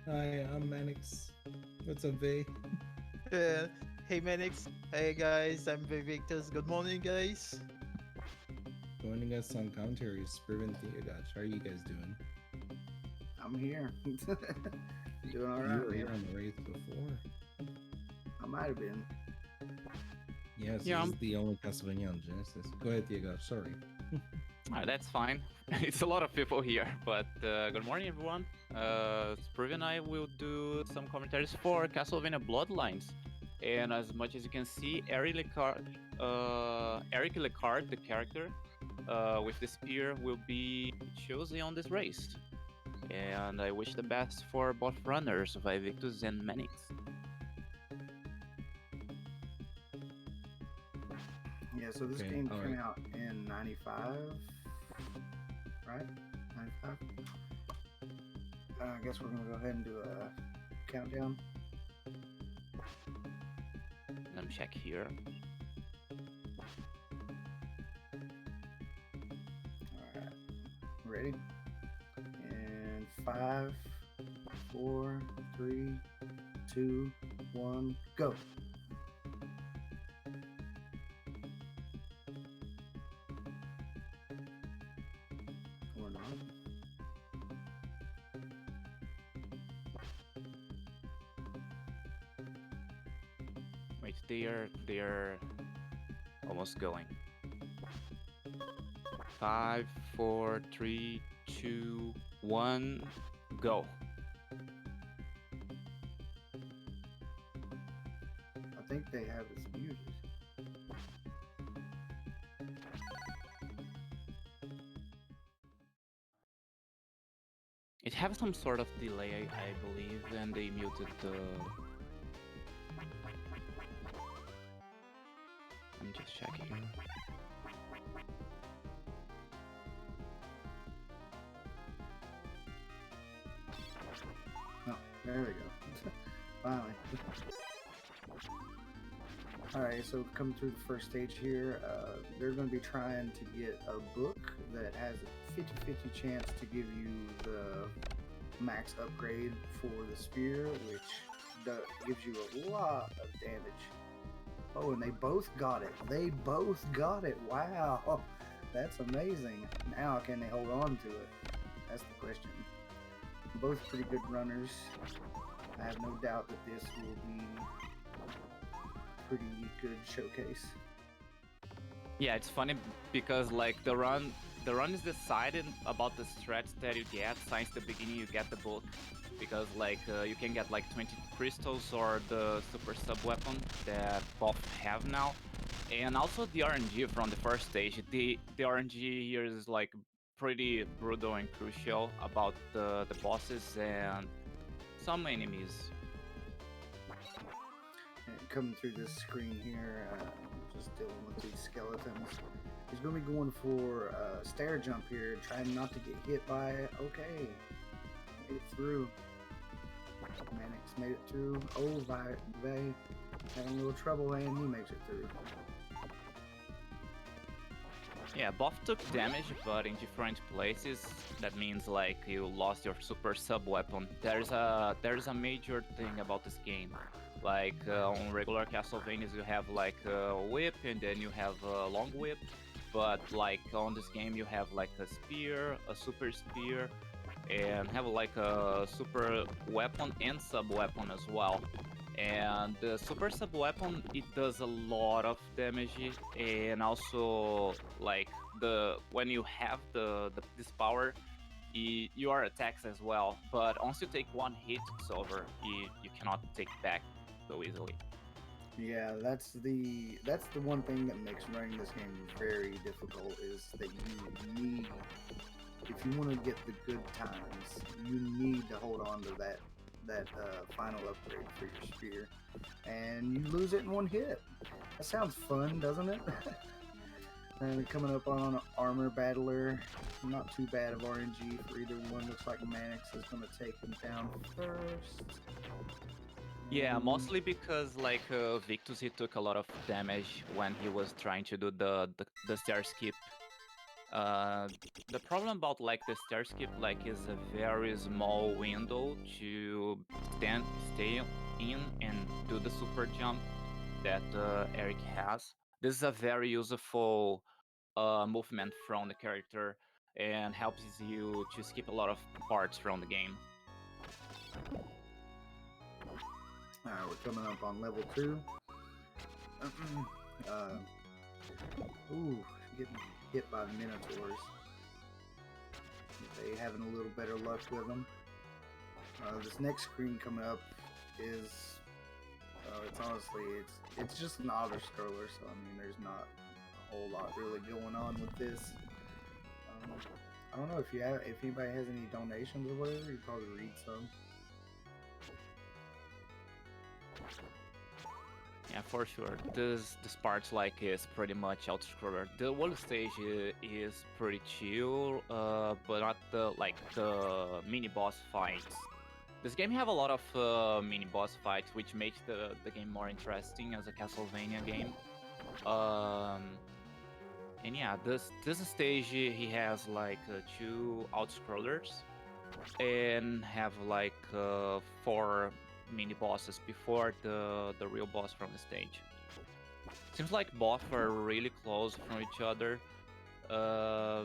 Hi, I'm Mannix. What's up, Vay? Uh, hey Mannix, hey guys, I'm VaeVictus. Good morning, guys. Joining us on commentary is Spriven Theodach. How are you guys doing? I'm here. Doing all You right, were here man. on the Wraith before. I might have been. Yes, Yeah, this is the only Castlevania on Genesis. Go ahead, Theodach. Sorry. that's fine. It's a lot of people here, but good morning, everyone. Spriv and I will do some commentaries for Castlevania Bloodlines. And as much as you can see, Eric Lecard, the character with the spear, will be chosen on this race. And I wish the best for both runners, VaeVictus and Mannix. Yeah, so this Okay, game all came right. out in 95, right? 95? I guess we're going to go ahead and do a countdown. Let me check here. All right. Ready? And 5, 4, 3, 2, 1, go. Or not. Wait, they're almost going. 5, 4, 3, 2, 1, go. I think they have this muted. It has some sort of delay, I believe, and they muted the... I'm just checking. Oh, there we go. Finally. Alright, so coming through the first stage here, they're going to be trying to get a book that has a 50-50 chance to give you the max upgrade for the spear, which gives you a lot of damage. Oh, and they both got it. They both got it. Wow. That's amazing. Now can they hold on to it? That's the question. Both pretty good runners. I have no doubt that this will be pretty good showcase. Yeah, it's funny because like the run is decided about the strats that you get since the beginning. You get the book because like you can get like 20 crystals or the super sub weapon that both have now, and also the RNG from the first stage. The RNG here is like pretty brutal and crucial about the bosses and some enemies. And coming through this screen here, just dealing with these skeletons. He's going to be going for a stair jump here, trying not to get hit by it. Okay, made it through. Mannix made it through. Oh, Vay having a little trouble, and he makes it through. Yeah, both took damage, but in different places. That means like you lost your super sub weapon. There's a major thing about this game. Like on regular Castlevanias, you have like a whip and then you have a long whip. But like on this game, you have like a spear, a super spear, and have like a super weapon and sub weapon as well. And the super sub weapon, it does a lot of damage, and also like when you have this power, your attacks as well. But once you take one hit, it's over. You cannot take back so easily. Yeah, that's the one thing that makes running this game very difficult, is that you need, if you want to get the good times, you need to hold on to that final upgrade for your spear, and you lose it in one hit. That sounds fun, doesn't it? And coming up on Armor Battler, not too bad of RNG for either one. Looks like Mannix is going to take him down first. Yeah, mostly because like Victus, he took a lot of damage when he was trying to do the stair skip. The problem about like the stair skip like is a very small window to stay in and do the super jump that Eric has. This is a very useful movement from the character and helps you to skip a lot of parts from the game. Alright, we're coming up on level 2. Ooh, getting hit by minotaurs. They having a little better luck with them. This next screen coming up is it's honestly it's just an auto scroller, so I mean there's not a whole lot really going on with this. I don't know if anybody has any donations or whatever, you probably read some. Yeah, for sure. This part like is pretty much auto-scroller. The world stage is pretty chill, but not the mini boss fights. This game have a lot of mini boss fights, which makes the game more interesting as a Castlevania game. And yeah, this stage he has like 2 auto-scrollers and have like 4 mini bosses before the real boss from the stage. Seems like both are really close from each other.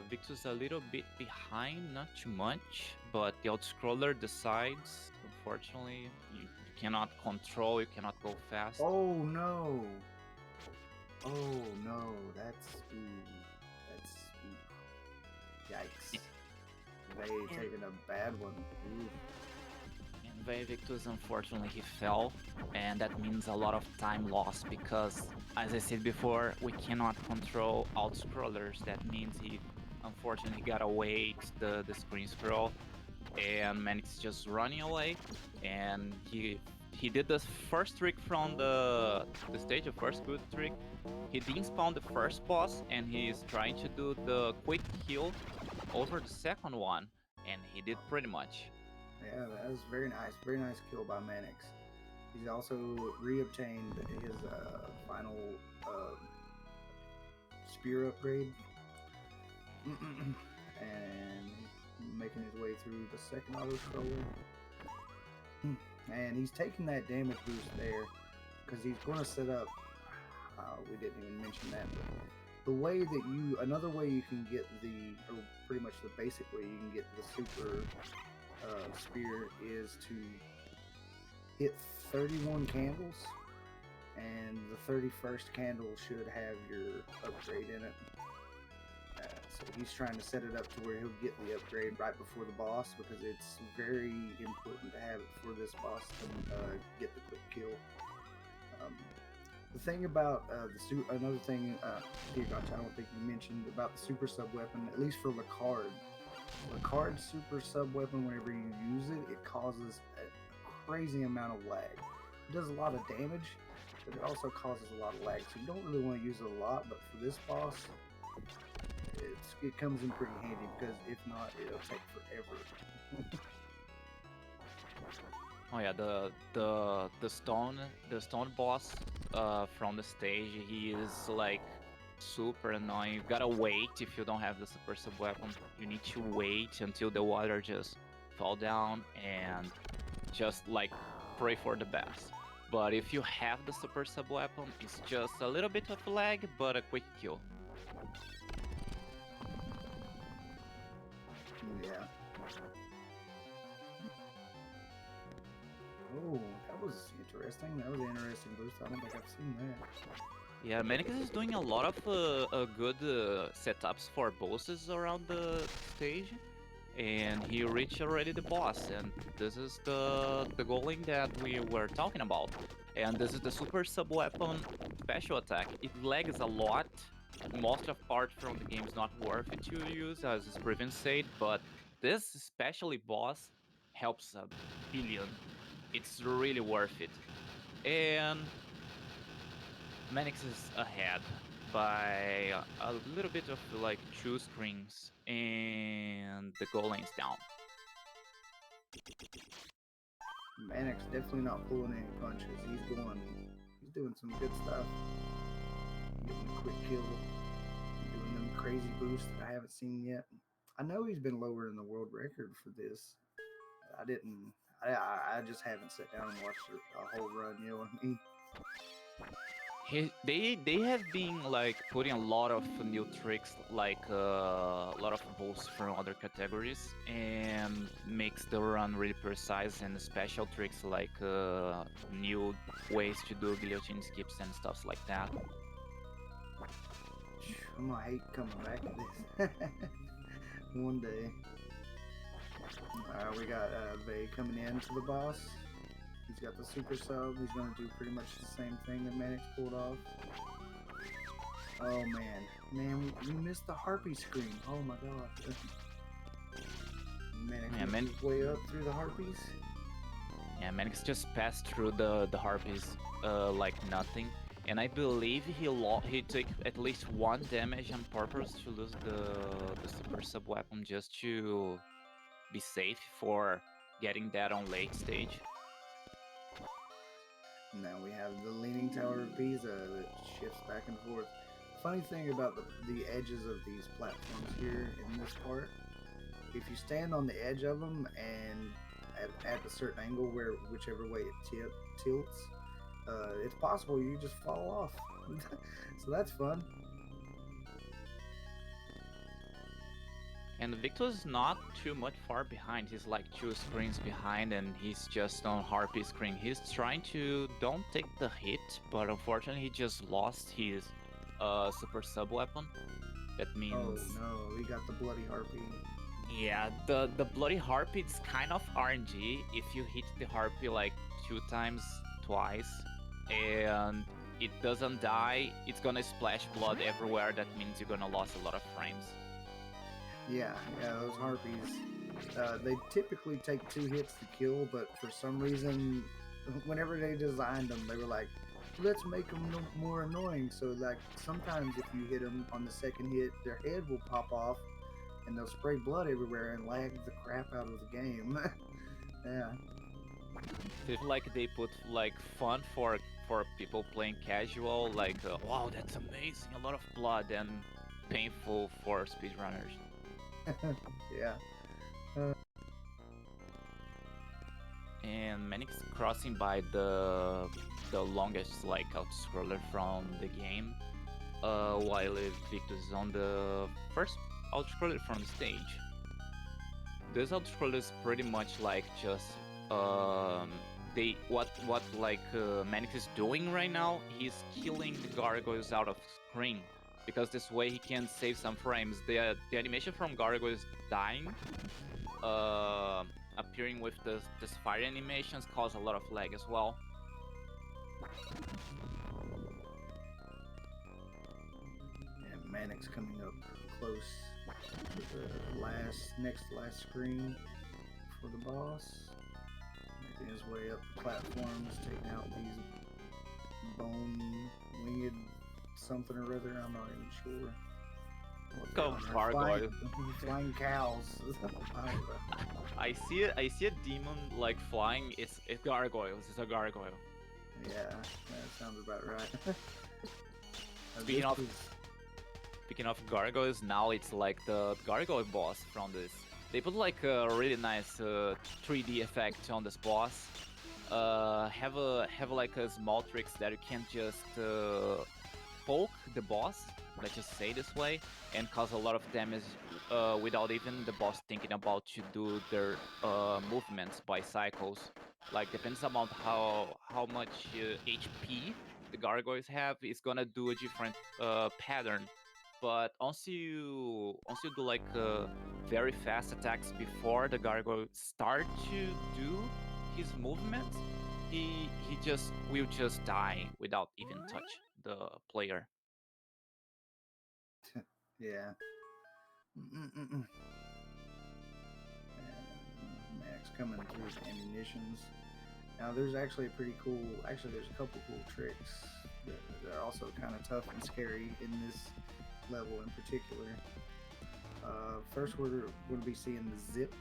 Victus a little bit behind, not too much, but the outscroller decides. Unfortunately, you cannot control, you cannot go fast. Oh no! Oh no! That's yikes! They taking a bad one. Ooh. And VaeVictus, unfortunately, he fell, and that means a lot of time lost because, as I said before, we cannot control out-scrollers. That means he, unfortunately, gotta wait the screen scroll, and Mannix just running away, and he did the first trick from the stage, the first good trick. He didn't spawn the first boss, and he's trying to do the quick kill over the second one, and he did pretty much. Yeah, that was very nice kill by Mannix. He's also reobtained his final spear upgrade, and making his way through the second auto scroller. And he's taking that damage boost there because he's going to set up. We didn't even mention that, but the way that another way you can get or pretty much the basic way you can get the super spear is to hit 31 candles, and the 31st candle should have your upgrade in it. So he's trying to set it up to where he'll get the upgrade right before the boss, because it's very important to have it for this boss to get the quick kill. The thing about another thing, I don't think you mentioned about the super sub weapon, at least for Licard's super sub weapon, whenever you use it, it causes a crazy amount of lag. It does a lot of damage, but it also causes a lot of lag, so you don't really want to use it a lot, but for this boss, it comes in pretty handy, because if not, it'll take forever. Oh yeah, the stone boss from the stage, he is like super annoying. You gotta wait if you don't have the super sub weapon. You need to wait until the water just fall down and just like pray for the best. But if you have the super sub weapon, it's just a little bit of lag, but a quick kill. Yeah. Oh, that was interesting. That was an interesting boost. I don't think I've seen that. Yeah, Mannix is doing a lot of good setups for bosses around the stage, and he reached already the boss, and this is the goaling that we were talking about. And this is the super sub weapon special attack. It lags a lot. Most of part from the game is not worth it to use, as Spriven said, but this especially boss helps a billion. It's really worth it. And Mannix is ahead by a little bit of like 2 screens, and the goal lane's down. Mannix definitely not pulling any punches. He's doing some good stuff. Getting a quick kill, doing them crazy boosts that I haven't seen yet. I know he's been lower in the world record for this. I I just haven't sat down and watched a whole run. You know what I mean? They have been like putting a lot of new tricks, like a lot of boosts from other categories, and makes the run really precise, and special tricks like new ways to do guillotine skips and stuff like that. I'm gonna hate coming back to this one day. We got Vay coming in to the boss. He's got the super sub. He's gonna do pretty much the same thing that Mannix pulled off. Oh man, we missed the harpy screen. Oh my god. Mannix way up through the harpies. Yeah, Mannix just passed through the harpies like nothing, and I believe he took at least 1 damage on purpose to lose the super sub weapon just to be safe for getting that on late stage. Now we have the Leaning Tower of Pisa that shifts back and forth. Funny thing about the edges of these platforms here in this part, if you stand on the edge of them and at a certain angle where whichever way it tilts, it's possible you just fall off. So that's fun. And Victor's not too much far behind. He's like 2 screens behind, and he's just on Harpy screen. He's trying to don't take the hit, but unfortunately he just lost his super sub weapon. That means... Oh no, we got the Bloody Harpy. Yeah, the Bloody Harpy is kind of RNG. If you hit the Harpy like 2 times, twice, and it doesn't die, it's gonna splash blood everywhere. That means you're gonna lose a lot of frames. Yeah, those harpies, they typically take 2 hits to kill, but for some reason, whenever they designed them, they were like, let's make them more annoying. So like, sometimes if you hit them on the second hit, their head will pop off, and they'll spray blood everywhere and lag the crap out of the game. Yeah. It's like they put like fun for people playing casual, like, wow, that's amazing, a lot of blood, and painful for speedrunners. Yeah. And Mannix crossing by the longest like out-scroller from the game, while Victus is on the first out-scroller from the stage. This out-scroller is pretty much like just what Mannix is doing right now. He's killing the gargoyles out of screen, because this way he can save some frames. The animation from gargoyles dying, appearing with this fire animations, cause a lot of lag as well. And Mannix coming up close to the next to last screen for the boss. Making his way up the platforms, taking out these bone-winged something or other. I'm not even sure. Go gargoyle. Flying cows. I see a demon like flying. It's gargoyles. It's a gargoyle. Yeah, that sounds about right. Speaking of gargoyles, now it's like the gargoyle boss from this. They put like a really nice 3D effect on this boss. Have like a small tricks that you can just poke the boss, let's just say this way, and cause a lot of damage without even the boss thinking about to do their movements by cycles. Like, depends on how much HP the gargoyles have, it's gonna do a different pattern. But once you do like very fast attacks before the gargoyle start to do his movements, he will just die without even touch the player. Yeah. And Max coming through with ammunitions. Now there's actually there's a couple cool tricks that are also kind of tough and scary in this level in particular. First we're going to be seeing the zip.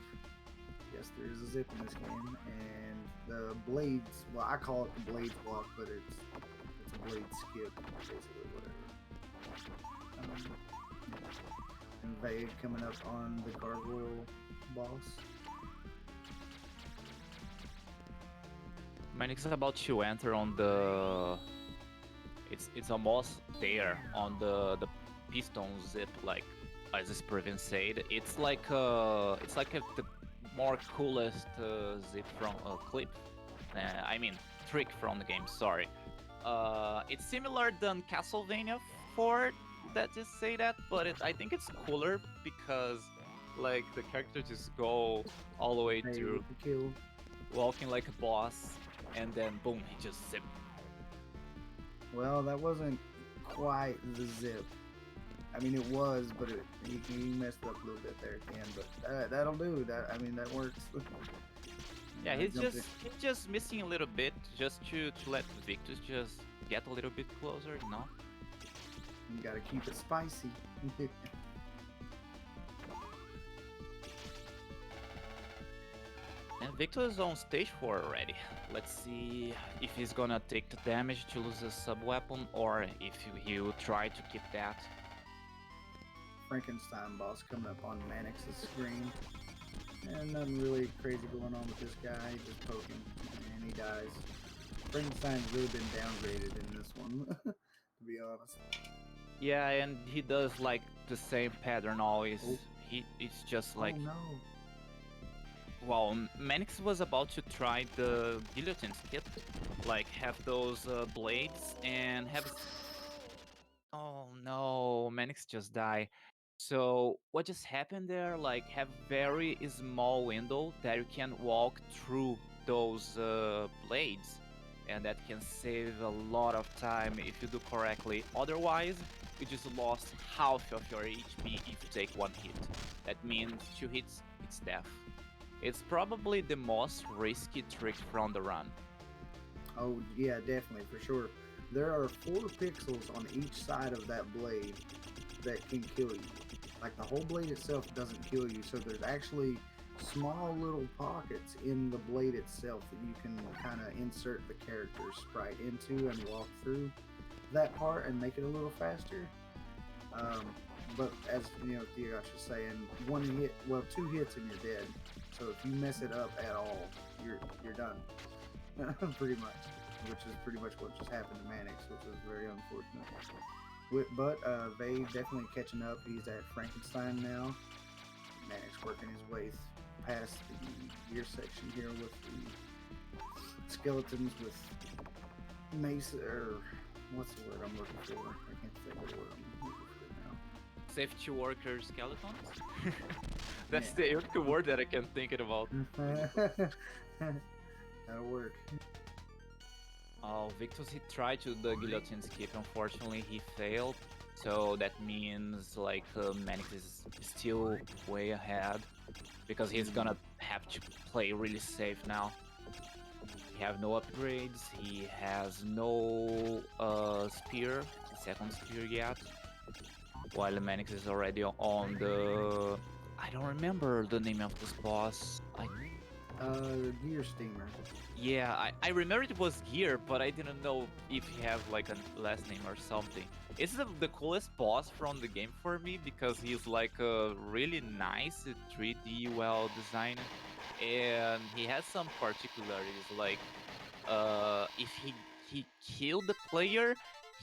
Yes, there is a zip in this game, and the blades, well, I call it the blades block, but it's a blade skip, basically, whatever. And Vae coming up on the gargoyle boss. Mannix is about to enter on the. It's almost there on the piston zip, like as Spriven said. It's like the more coolest zip from clip. I mean trick from the game. Sorry. It's similar than Castlevania 4 that just say that, but I think it's cooler because like the character just go all the way Hey, through, the kill. walking like a boss, and then boom, he just zip. Well, that wasn't quite the zip. I mean, it was, but he messed up a little bit there at the end. But that'll do. That works. Yeah, I he's jumped just missing a little bit just to let Victus just get a little bit closer, you know? You gotta keep it spicy. And Victor is on stage 4 already. Let's see if he's gonna take the damage to lose his sub-weapon or if he will try to keep that. Frankenstein boss coming up on Mannix86 screen. And nothing really crazy going on with this guy. Just poking, and he dies. Frankenstein's really been downgraded in this one, to be honest. Yeah, and he does like the same pattern always. Oh. It's just like, oh no. well, Mannix was about to try the guillotine skip, like have those blades and have. Oh no, Mannix just died. So what just happened there? Like have very small window that you can walk through those blades, and that can save a lot of time if you do correctly. Otherwise, you just lost half of your HP if you take one hit. That means 2 hits, it's death. It's probably the most risky trick from the run. Oh yeah, definitely, for sure. There are 4 pixels on each side of that blade that can kill you. Like the whole blade itself doesn't kill you, so there's actually small little pockets in the blade itself that you can kind of insert the character's sprite into and walk through that part and make it a little faster. But as you know, Theogosh is saying, 1 hit, well, 2 hits and you're dead. So if you mess it up at all, you're done, pretty much. Which is pretty much what just happened to Mannix, which was very unfortunate. But Vae definitely catching up. He's at Frankenstein now. Mannix working his way past the gear section here with the skeletons with mace, or what's the word I'm looking for? I can't think of the word I'm looking for now. Safety worker skeletons? That's Yeah. the only word that I can think about. That'll work. Oh, Victus, he tried to do the guillotine skip. Unfortunately, he failed. So that means like Mannix is still way ahead because he's gonna have to play really safe now. He have no upgrades. He has no spear, second spear yet. While Mannix is already on the. I don't remember the name of this boss. Gear steamer. Yeah, I remember it was Gear, but I didn't know if he have like a last name or something. It's the coolest boss from the game for me because he's like a really nice 3D well designed, and he has some particularities like if he killed the player,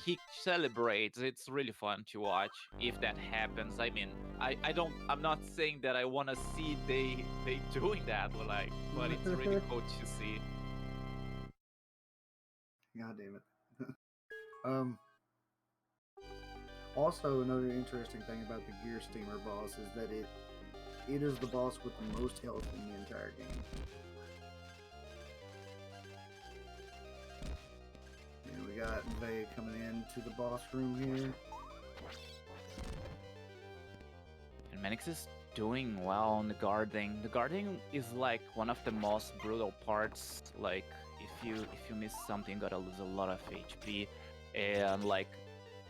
he celebrates. It's really fun to watch if that happens. I mean, I'm not saying that I want to see they doing that, like, but it's really cool to see. God damn it. Also, another interesting thing about the Gear Steamer boss is that it is the boss with the most health in the entire game. And we got Vae coming into the boss room here. And Mannix is doing well on the guarding. The guarding is like one of the most brutal parts. Like if you miss something, you gotta lose a lot of HP, and like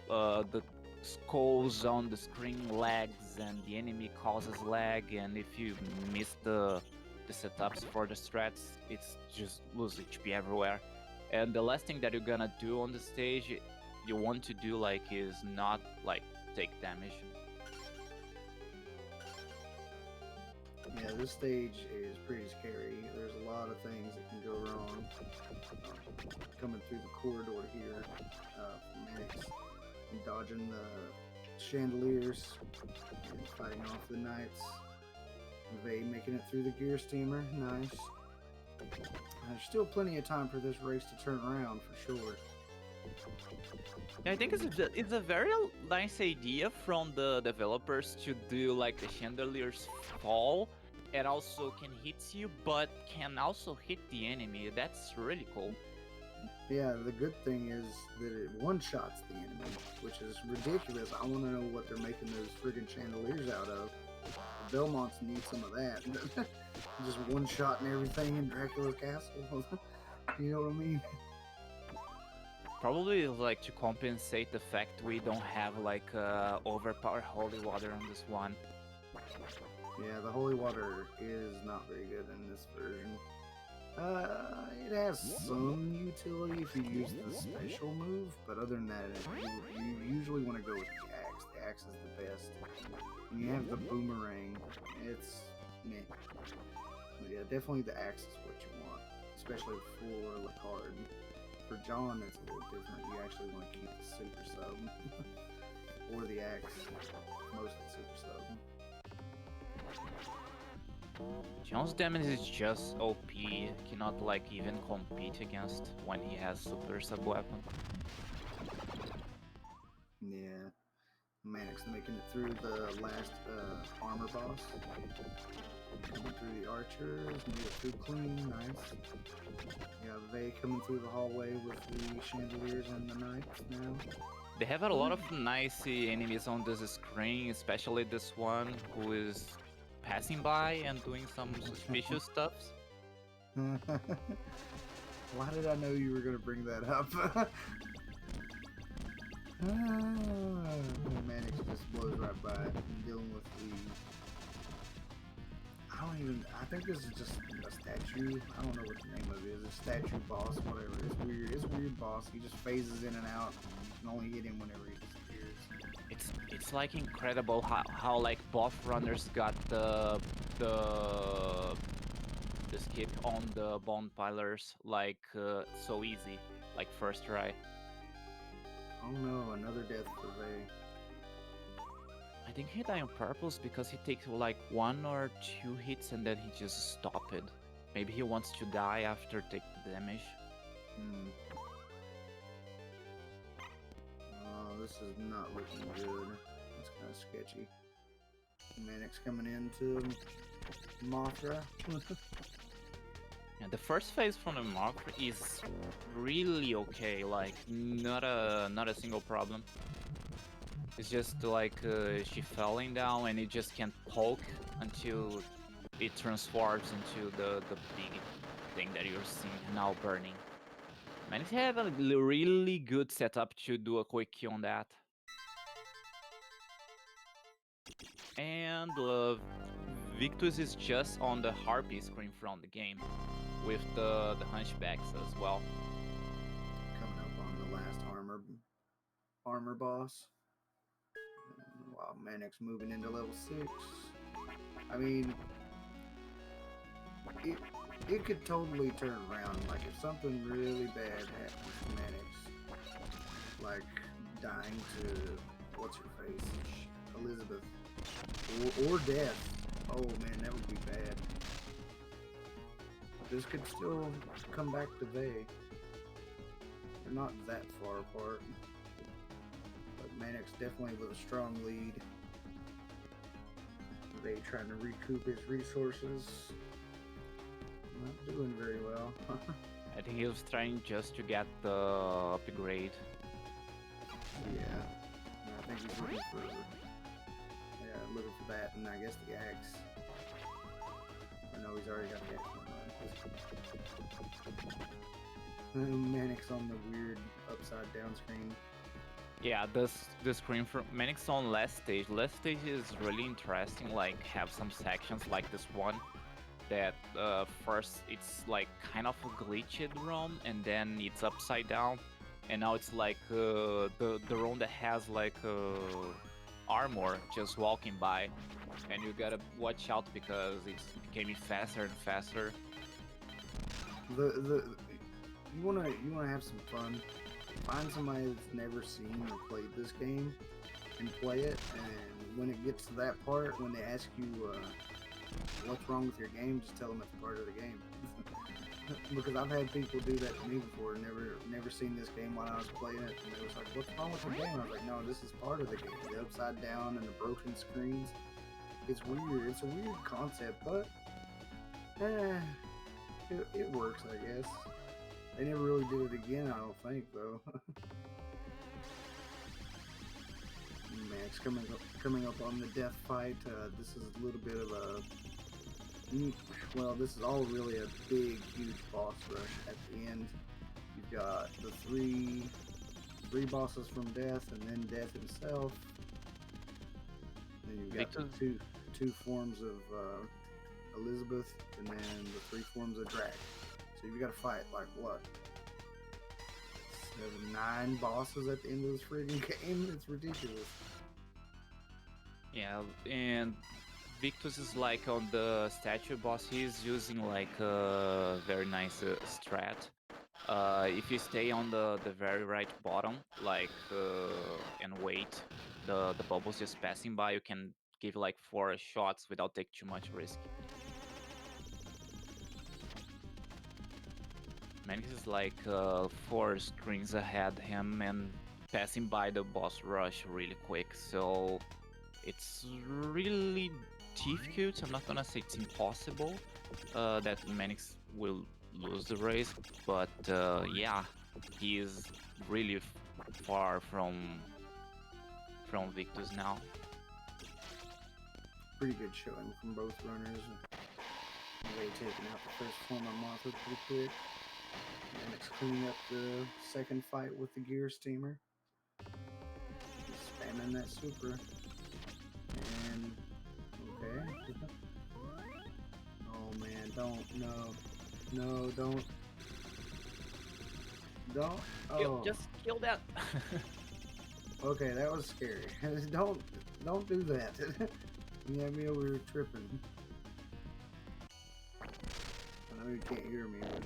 the skulls on the screen lags, and the enemy causes lag, and if you miss the setups for the strats, it's just lose HP everywhere. And the last thing that you're gonna do on the stage, you want to do like is not like take damage. Yeah, this stage is pretty scary. There's a lot of things that can go wrong. coming through the corridor here for Mannix, dodging the chandeliers and fighting off the knights. Vae making it through the gear steamer, nice. There's still plenty of time for this race to turn around for sure. Yeah, I think it's a very nice idea from the developers to do like the chandeliers fall and also can hit you, but can also hit the enemy. That's really cool. Yeah, the good thing is that it one-shots the enemy, which is ridiculous. I want to know what they're making those friggin' chandeliers out of. Belmonts need some of that. Just one-shotting everything in Dracula's castle. You know what I mean? Probably like to compensate the fact we don't have like overpowered holy water on this one. Yeah, the holy water is not very good in this version. It has some utility if you use the special move, but other than that, you usually want to go with the axe. The axe is the best. When you have the boomerang, it's meh. But yeah, definitely the axe is what you want, especially for Lacard. For John, it's a little different. You actually want to keep the super sub or the axe, mostly super sub. John's damage is just OP, cannot like even compete against when he has super sub weapon. Yeah. Mannix making it through the last armor boss. Coming through the archers, made it through clean, nice. Yeah, Vae coming through the hallway with the chandeliers and the knights now. They have a lot of nice enemies on this screen, especially this one who is passing by and doing some suspicious stuff. Why did I know you were going to bring that up? Mannix just blows right by it, dealing with the... I think this is just a statue. I don't know what the name of it is. A statue boss, whatever. It's weird. It's a weird boss. He just phases in and out. You can only hit him whenever he disappears. It's like incredible how like both runners got the skip on the bone pillars like so easy, like first try. Oh no, another death for Vae. I think he died on purpose because he takes like 1 or 2 hits and then he just stopped it. Maybe he wants to die after taking damage. Oh, this is not looking good. It's kind of sketchy. Mannix coming into Mothra. Yeah, the first phase from the Mothra is really okay, like not a single problem. It's just like she falling down and it just can't poke until it transforms into the big thing that you're seeing now burning. Man, if you have a really good setup to do a quick kill on that. And Victus is just on the Harpy screen from the game with the Hunchbacks as well. Coming up on the last armor boss. Wow, Mannix moving into level 6. I mean, it could totally turn around. Like if something really bad happens to Mannix, like dying to what's her face, Elizabeth, or death. Oh man, that would be bad. This could still come back to Vae. They're not that far apart. Mannix definitely with a strong lead. Vae trying to recoup his resources. Not doing very well. I think he was trying just to get the upgrade. Yeah. I think he's looking for that, and I guess the axe. I know he's already got the axe. Mannix on the weird upside down screen. Yeah, the screen from Mannix on last stage. Last stage is really interesting. Like have some sections like this one that first it's like kind of a glitched room and then it's upside down, and now it's like the room that has like armor just walking by, and you gotta watch out because it's becoming faster and faster. you wanna have some fun. Find somebody that's never seen or played this game and play it. And when it gets to that part, when they ask you what's wrong with your game, just tell them it's part of the game. Because I've had people do that to me before, never seen this game while I was playing it, and they was like, "What's wrong with the game?" I was like, "No, this is part of the game. The upside down and the broken screens. It's weird. It's a weird concept, but it works, I guess." They never really did it again, I don't think, though. Max coming up on the death fight. This is a little bit of a well, this is all really a big, huge boss rush at the end. You've got the three bosses from Death, and then Death himself. Then you've got the two forms of Elizabeth, and then the three forms of Drac. So you've got to fight like what? 9 bosses at the end of this freaking game. It's ridiculous. Yeah, and Victus is like on the statue boss, he's using like a very nice strat. If you stay on the very right bottom, like, and wait, the bubbles just passing by, you can give like 4 shots without taking too much risk. Mannix is like 4 screens ahead him and passing by the boss rush really quick, so it's really difficult. I'm not gonna say it's impossible that Mannix will lose the race, but yeah, he is really far from Victus now. Pretty good showing from both runners. They taking out the first form of Martha pretty quick. Mannix cleaning up the second fight with the gear steamer. Just spamming that super. And okay. Oh man, don't, don't. Oh. Just kill that. Okay, that was scary. don't do that. You had me over here tripping. I know you can't hear me, but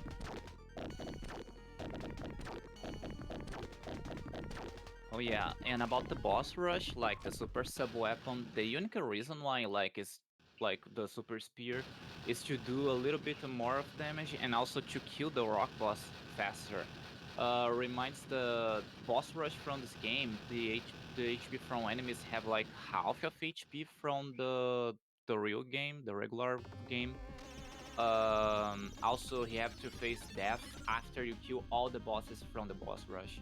oh yeah, and about the boss rush, like the super sub weapon, the unique reason why like is like the super spear is to do a little bit more of damage and also to kill the rock boss faster. Reminds the boss rush from this game, the HP from enemies have like half of HP from the real game, the regular game. Also, you have to face death after you kill all the bosses from the boss rush.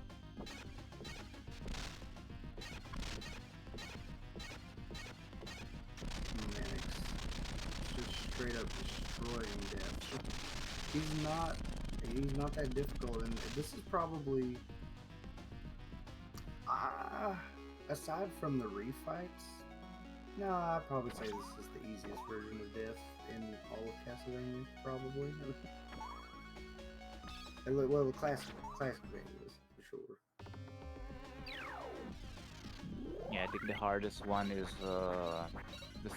Mannix just straight up destroying Death. He's not that difficult, and this is probably aside from the refights. No, I'd probably say this is the easiest version of Death in all of Castlevania, probably. Well, the classic Vania, for sure. Yeah, I think the hardest one is the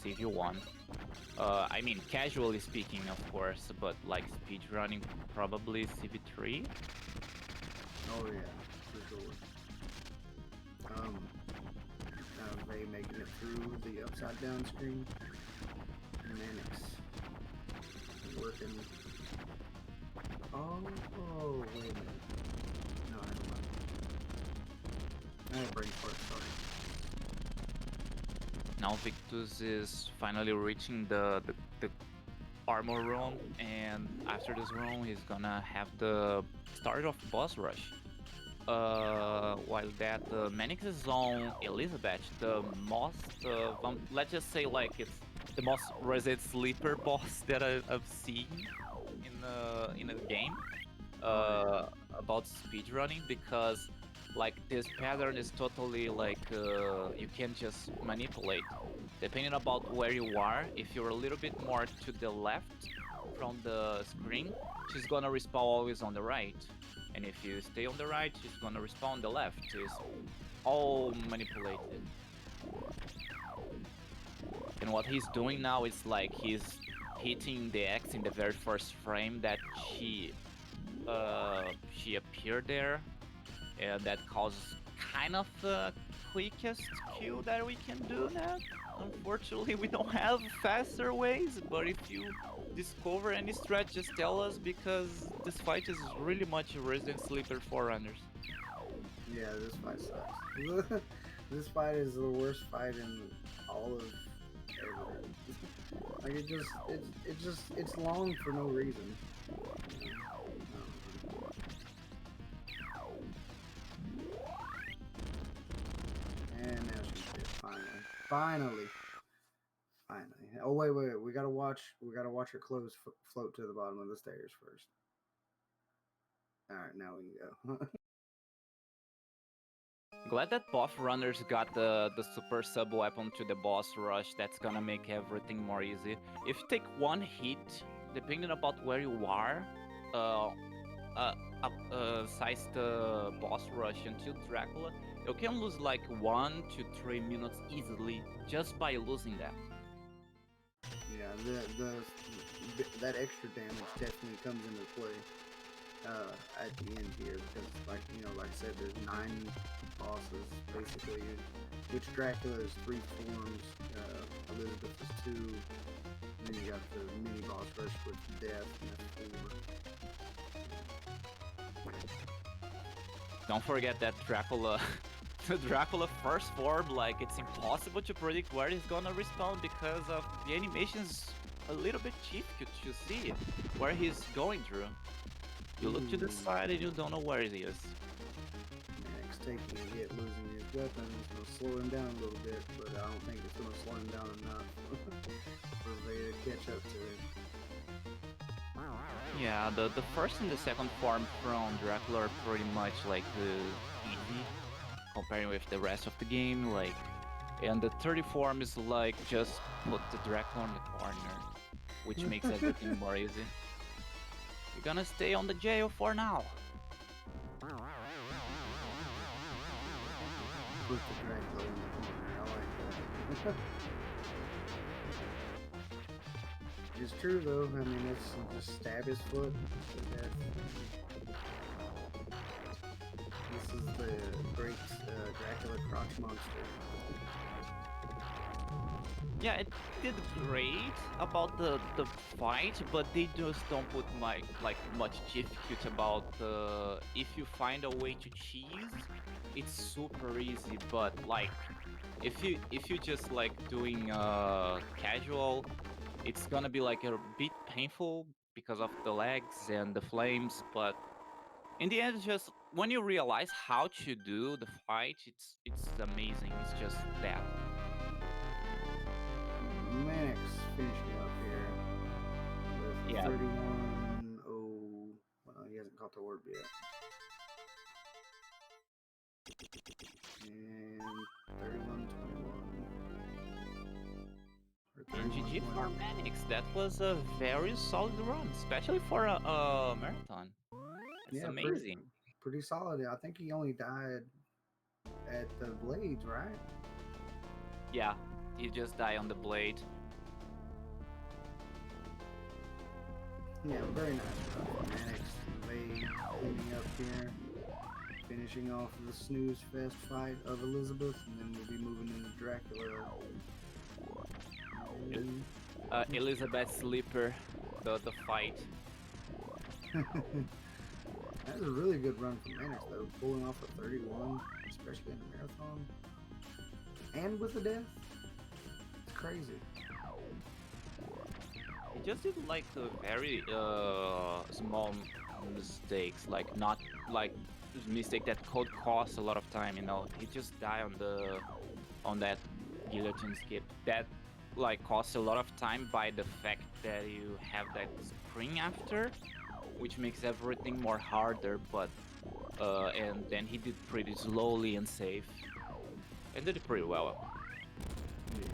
CV one. I mean, casually speaking, of course, but like speedrunning, probably CV3. Oh yeah, for sure. They making it through the upside down screen. Mannix working. Oh, wait a minute. No, never mind. I had a brain fart, sorry. Now Victus is finally reaching the armor room, and after this room, he's gonna have the start of boss rush. While that Mannix is on Elizabeth, the most let's just say like it's the most resident sleeper boss that I've seen in a game about speedrunning, because like this pattern is totally like you can just manipulate depending about where you are. If you're a little bit more to the left from the screen, she's gonna respawn always on the right. And if you stay on the right, she's gonna respawn on the left. It's all manipulated. And what he's doing now is like he's hitting the X in the very first frame that she she appeared there, and that causes kind of the quickest kill that we can do now. Unfortunately, we don't have faster ways, but if you discover any strat, just tell us because this fight is really much Resident Sleeper Forerunners. Yeah, this fight sucks. This fight is the worst fight in all of ever. Like it's long for no reason. And now she's dead. Finally. Oh wait, we gotta watch her clothes float to the bottom of the stairs first. All right, now we can go. Glad that both runners got the super sub weapon to the boss rush. That's gonna make everything more easy. If you take one hit, depending about where you are, uh, size the boss rush until Dracula, you can lose like 1 to 3 minutes easily just by losing that. Yeah, that extra damage definitely comes into play at the end here because, like like I said, there's 9 bosses basically, which Dracula is 3 forms, Elizabeth is 2, and then you got the mini boss rush with death and that's 4. Don't forget that Dracula, the Dracula first form, like it's impossible to predict where he's gonna respawn because of the animation's a little bit cheap to see where he's going through. You look to the side and you don't know where he is. Mannix taking a hit, losing his weapon is going to slow him down a little bit, but I don't think it's going to slow him down enough for Vae to catch up to it. Yeah, the first and the second form from Dracula are pretty much like easy comparing with the rest of the game, like, and the third form is like just put the Dracula on the corner, which makes everything more easy. You're gonna stay on the jail for now. Put the Dracula in the corner, I like that. It's true though, I mean, it's just stab his foot to death. This is the great Dracula crotch monster. Yeah, it did great about the fight, but they just don't put like much difficult about if you find a way to cheese, it's super easy. But like if you just like doing casual, it's gonna be like a bit painful because of the legs and the flames. But in the end, just when you realize how to do the fight, it's amazing. It's just that. Mannix finishing up here with Yeah. 31-0. Well, he hasn't caught the orb yet. And 31-21. And GG for Mannix. That was a very solid run, especially for a marathon. It's amazing. Pretty solid. I think he only died at the blades, right? Yeah, he just died on the blade. Yeah, very nice stuff. Mannix cleaning up here, finishing off the snooze fest fight of Elizabeth, and then we'll be moving into Dracula. Elizabeth Sleeper, the fight. That was a really good run from Mannix, though, pulling off a 31, especially in a marathon, and with a death. It's crazy. He just did like a very small mistakes, like not like mistake that could cost a lot of time. He just died on that guillotine skip. That like costs a lot of time by the fact that you have that spring after, which makes everything more harder. But and then he did pretty slowly and safe, and did it pretty well. Yeah.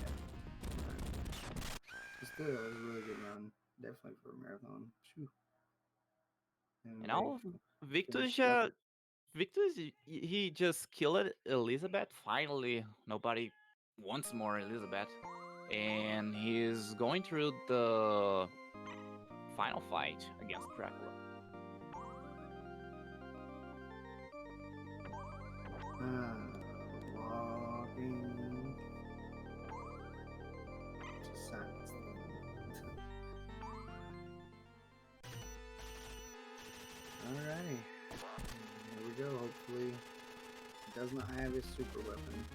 It was a really good run, definitely for a marathon. Phew. And now Victus, Victus, he just killed Elizabeth. Finally, nobody wants more Elizabeth, and he's going through the final fight against Dracula. Alrighty. Here we go. Hopefully, it does not have his super weapon.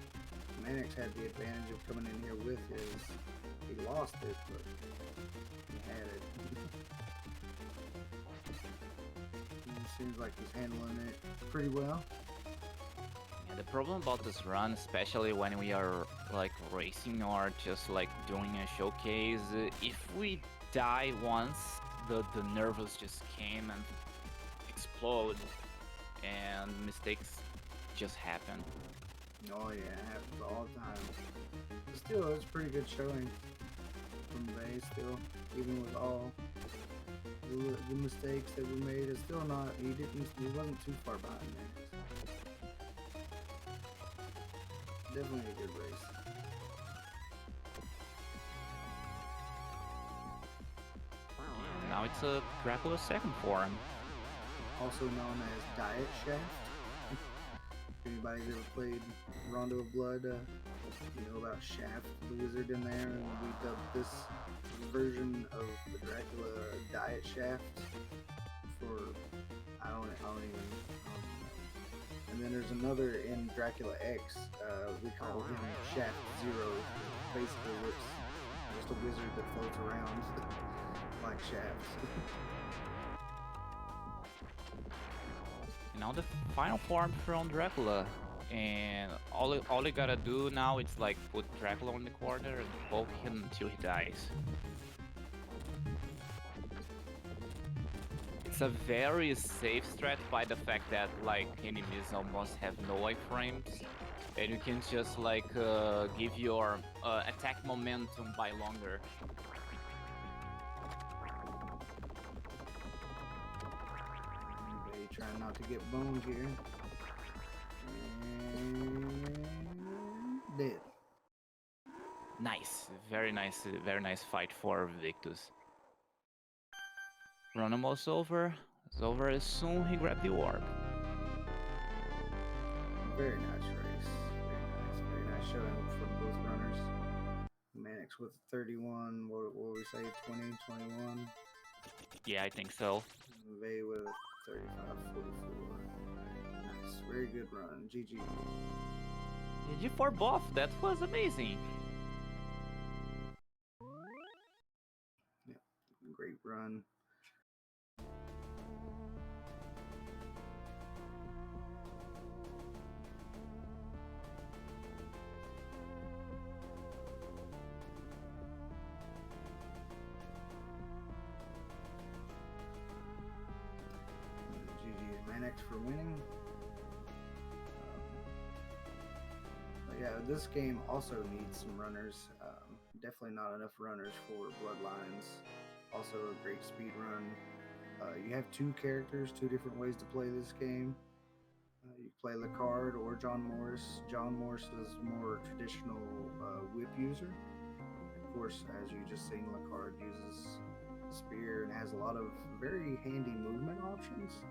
Mannix had the advantage of coming in here with his. He lost it, but he had it. Seems like he's handling it pretty well. Yeah, the problem about this run, especially when we are like racing or just like doing a showcase, if we die once, the nervous just came and explode, and mistakes just happen. Oh yeah, it happens all the time. But still, it's a pretty good showing from Vae still, even with all the mistakes that were made. It's still not, he wasn't too far behind Mannix. Definitely a good race. And now it's a Dracula's second form. Also known as Diet Shaft. If anybody's ever played Rondo of Blood, you know about Shaft, the wizard in there, and we dubbed this version of the Dracula Diet Shaft for, I don't even know. And then there's another in Dracula X, we call him Shaft Zero. Basically looks just a wizard that floats around like Shaft. And now the final form from Dracula, and all you gotta do now is like put Dracula on the corner and poke him until he dies. It's a very safe strat by the fact that like enemies almost have no iframes, and you can just like give your attack momentum by longer. Okay, trying not to get boned here. And dead. Nice, very nice fight for Victus. Run almost over. It's over as soon he grabbed the orb. Very nice race. Very nice showing from both runners. Mannix with 31, what will we say, 20, 21? Yeah, I think so. Vae with 35, 44. Nice, very good run. GG. GG for both, that was amazing. Yep, great run. GG Mannix for winning. But yeah, this game also needs some runners. Definitely not enough runners for Bloodlines. Also a great speed run. You have two characters, two different ways to play this game. You play Lecard or John Morris. John Morris is more traditional whip user. Of course, as you just seen, Lecard uses spear and has a lot of very handy movement options.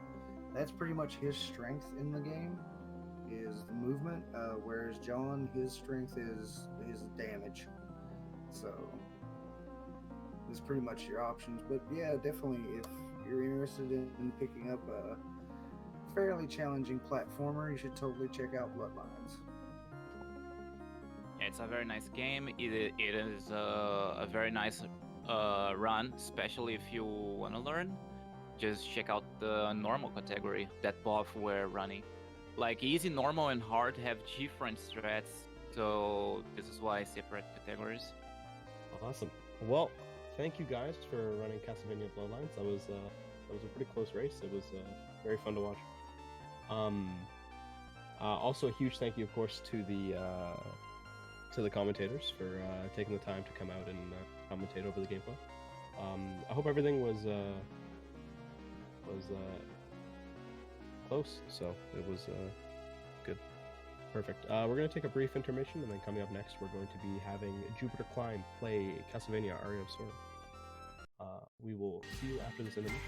That's pretty much his strength in the game, is the movement, whereas John, his strength is his damage. So it's pretty much your options. But yeah, definitely if you're interested in picking up a fairly challenging platformer, you should totally check out Bloodlines. Yeah, it's a very nice game. It is a very nice run, especially if you want to learn. Just check out the normal category that both were running. Like easy, normal, and hard have different strats, so this is why separate categories. Awesome. Well, thank you guys for running Castlevania Bloodlines. That was a pretty close race. It was very fun to watch. Also, a huge thank you, of course, to the commentators for taking the time to come out and commentate over the gameplay. I hope everything was close, so it was good. Perfect. We're going to take a brief intermission, and then coming up next, we're going to be having Jupiter Climb play Castlevania Aria of Sorrow. We will see you after this intermission.